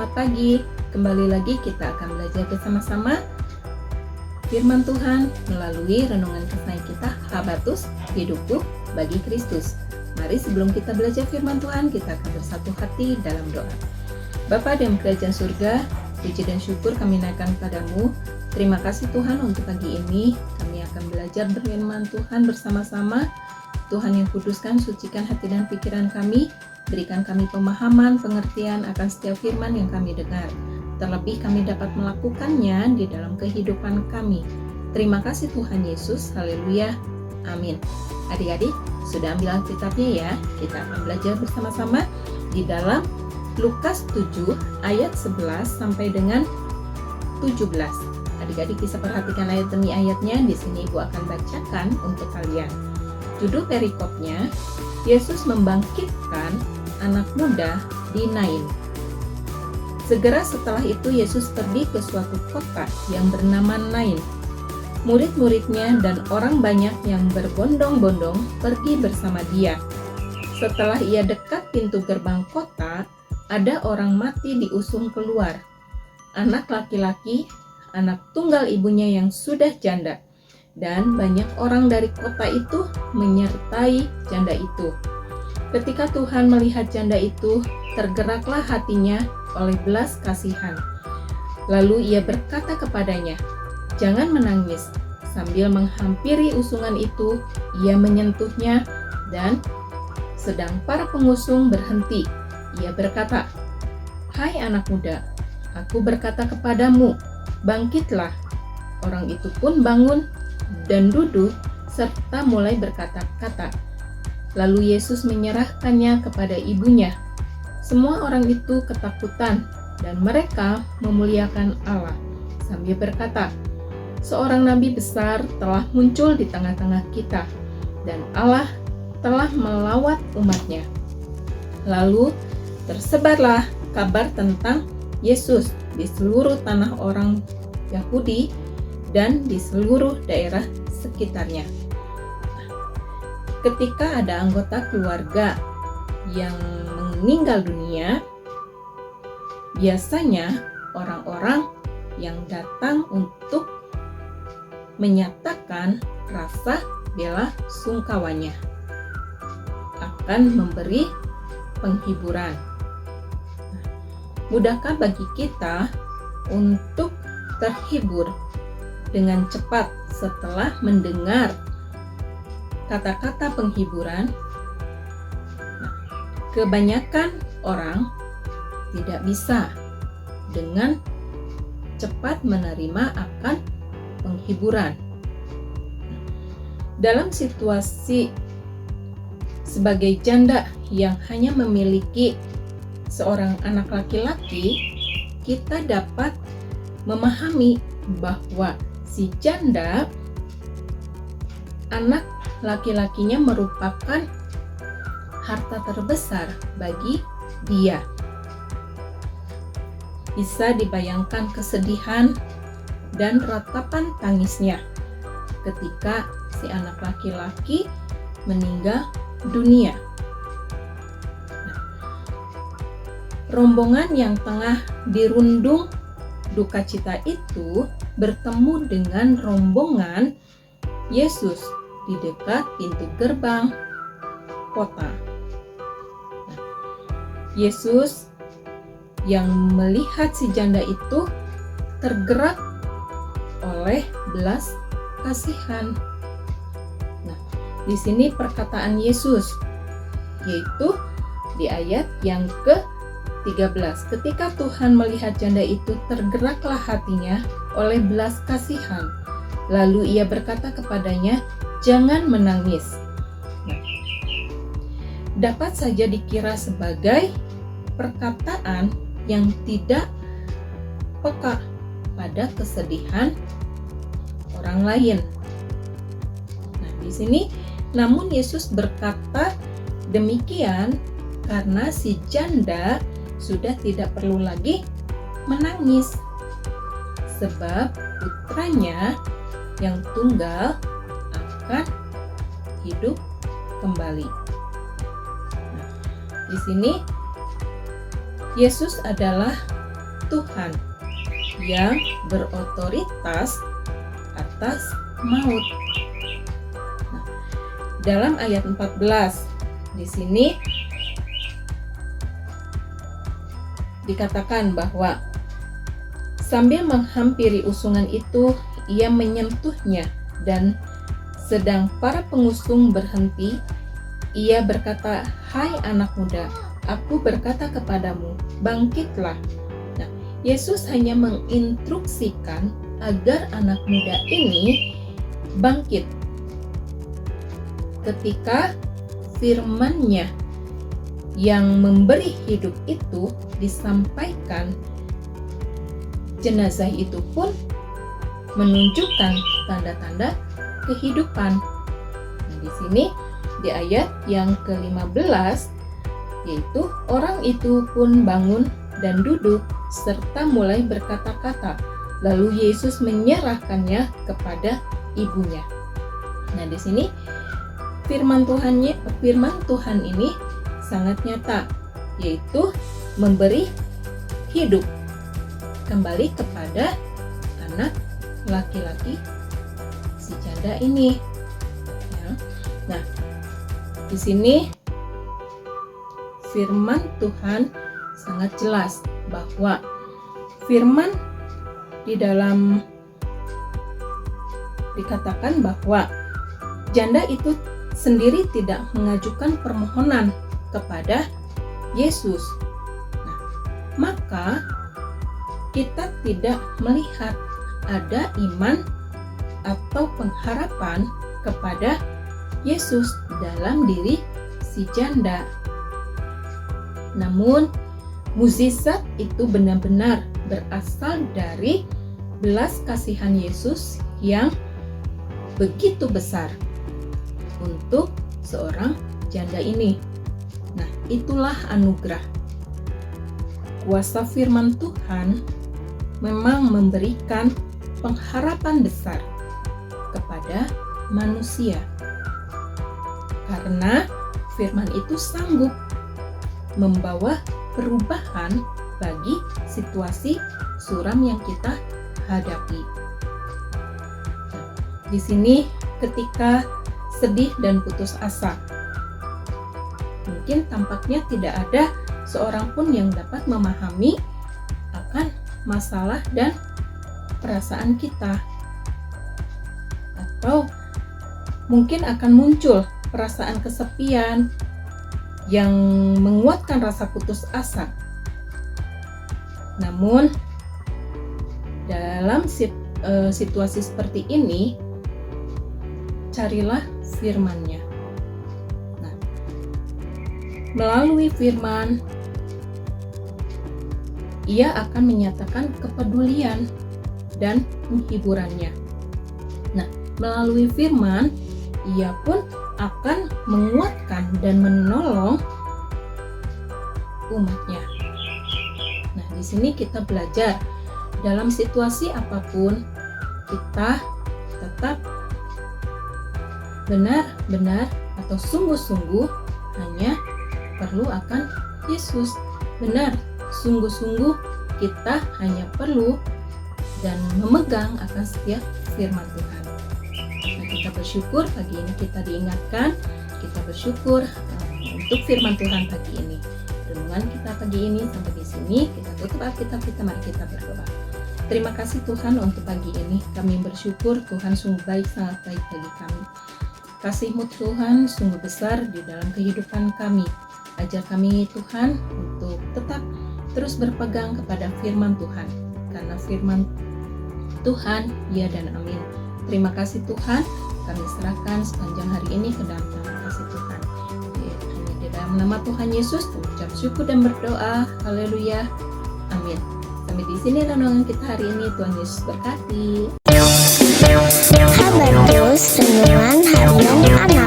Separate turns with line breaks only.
Selamat pagi, kembali lagi kita akan belajar bersama-sama firman Tuhan melalui renungan kesayangan kita, Habatus, hidupku bagi Kristus. Mari sebelum kita belajar firman Tuhan, kita akan bersatu hati dalam doa. Bapa di dalam kerajaan surga, puji dan syukur kami naikkan padamu. Terima kasih Tuhan untuk pagi ini, kami akan belajar firman Tuhan bersama-sama. Tuhan yang kuduskan, sucikan hati dan pikiran kami, berikan kami pemahaman, pengertian akan setiap firman yang kami dengar. Terlebih kami dapat melakukannya di dalam kehidupan kami. Terima kasih Tuhan Yesus, haleluya, amin. Adik-adik, sudah ambil Alkitabnya ya? Kita akan belajar bersama-sama di dalam Lukas 7 ayat 11 sampai dengan 17. Adik-adik bisa perhatikan ayat demi ayatnya, di sini Ibu akan bacakan untuk kalian. Judul perikopnya, Yesus membangkitkan anak muda di Nain. Segera setelah itu Yesus pergi ke suatu kota yang bernama Nain. Murid-muridnya dan orang banyak yang berbondong-bondong pergi bersama dia. Setelah ia dekat pintu gerbang kota, ada orang mati diusung keluar. Anak laki-laki, anak tunggal ibunya yang sudah janda. Dan banyak orang dari kota itu menyertai janda itu. Ketika Tuhan melihat janda itu, tergeraklah hatinya oleh belas kasihan. Lalu ia berkata kepadanya, "Jangan menangis." Sambil menghampiri usungan itu, ia menyentuhnya dan sedang para pengusung berhenti. Ia berkata, "Hai anak muda, aku berkata kepadamu, bangkitlah." Orang itu pun bangun dan duduk serta mulai berkata-kata. Lalu Yesus menyerahkannya kepada ibunya. Semua orang itu ketakutan dan mereka memuliakan Allah sambil berkata, "Seorang nabi besar telah muncul di tengah-tengah kita dan Allah telah melawat umatnya." Lalu tersebarlah kabar tentang Yesus di seluruh tanah orang Yahudi dan di seluruh daerah sekitarnya. Ketika ada anggota keluarga yang meninggal dunia, biasanya orang-orang yang datang untuk menyatakan rasa bela sungkawanya akan memberi penghiburan. Mudahkah bagi kita untuk terhibur dengan cepat setelah mendengar kata-kata penghiburan? Kebanyakan orang tidak bisa dengan cepat menerima akan penghiburan. Dalam situasi sebagai janda yang hanya memiliki seorang anak laki-laki, kita dapat memahami bahwa si janda, anak laki-lakinya merupakan harta terbesar bagi dia. Bisa dibayangkan kesedihan dan ratapan tangisnya ketika si anak laki-laki meninggal dunia. Rombongan yang tengah dirundung duka cita itu bertemu dengan rombongan Yesus di dekat pintu gerbang kota. Yesus yang melihat si janda itu tergerak oleh belas kasihan. Di sini perkataan Yesus, yaitu di ayat yang ke-13. Ketika Tuhan melihat janda itu, tergeraklah hatinya oleh belas kasihan. Lalu ia berkata kepadanya, "Jangan menangis." Dapat saja dikira sebagai perkataan yang tidak peka pada kesedihan orang lain. Di sini, namun Yesus berkata demikian karena si janda sudah tidak perlu lagi menangis, sebab putranya yang tunggal akan hidup kembali. Di sini Yesus adalah Tuhan yang berotoritas atas maut. Nah, dalam ayat 14 di sini dikatakan bahwa sambil menghampiri usungan itu, ia menyentuhnya, dan sedang para pengusung berhenti, ia berkata, "Hai anak muda, aku berkata kepadamu, bangkitlah." Nah, Yesus hanya menginstruksikan agar anak muda ini bangkit. Ketika firman-Nya yang memberi hidup itu disampaikan, jenazah itu pun menunjukkan tanda-tanda kehidupan. Nah, di sini di ayat yang ke-15, yaitu orang itu pun bangun dan duduk serta mulai berkata-kata. Lalu Yesus menyerahkannya kepada ibunya. Nah, di sini firman Tuhan ini sangat nyata, yaitu memberi hidup kembali kepada anak laki-laki si janda ini. Ya. Nah, di sini firman Tuhan sangat jelas bahwa firman di dalam dikatakan bahwa janda itu sendiri tidak mengajukan permohonan kepada Yesus. Nah, maka kita tidak melihat ada iman atau pengharapan kepada Yesus dalam diri si janda. Namun, mukjizat itu benar-benar berasal dari belas kasihan Yesus yang begitu besar untuk seorang janda ini. Nah, itulah anugerah. Kuasa firman Tuhan memang memberikan pengharapan besar kepada manusia, karena firman itu sanggup membawa perubahan bagi situasi suram yang kita hadapi. Nah, di sini ketika sedih dan putus asa, mungkin tampaknya tidak ada seorang pun yang dapat memahami akan masalah dan perasaan kita, atau mungkin akan muncul perasaan kesepian yang menguatkan rasa putus asa. Namun dalam situasi seperti ini, carilah firman-Nya. Nah, melalui firman, Ia akan menyatakan kepedulian dan penghiburannya. Nah, melalui firman, Ia pun akan menguatkan dan menolong umat-Nya. Nah, di sini kita belajar dalam situasi apapun, kita tetap benar-benar atau sungguh-sungguh hanya perlu akan Yesus. Benar, sungguh-sungguh kita hanya perlu dan memegang akan setiap firman Tuhan. Nah, kita bersyukur pagi ini kita diingatkan, kita bersyukur untuk firman Tuhan pagi ini. Renungan kita pagi ini sampai di sini, kita tutup Alkitab kita, mari kita berdoa. Terima kasih Tuhan untuk pagi ini, kami bersyukur Tuhan sungguh baik, sangat baik bagi kami. Kasih-Mu Tuhan sungguh besar di dalam kehidupan kami. Ajar kami Tuhan untuk tetap terus berpegang kepada firman Tuhan, karena firman Tuhan ya dan amin. Terima kasih Tuhan, kami serahkan sepanjang hari ini ke dalam tangan kasih Tuhan. Di dalam nama Tuhan Yesus, ucap syukur dan berdoa. Haleluya. Amin. Sampai di sini renungan kita hari ini. Tuhan Yesus berkati.
Habatus Renungan Harian Anak.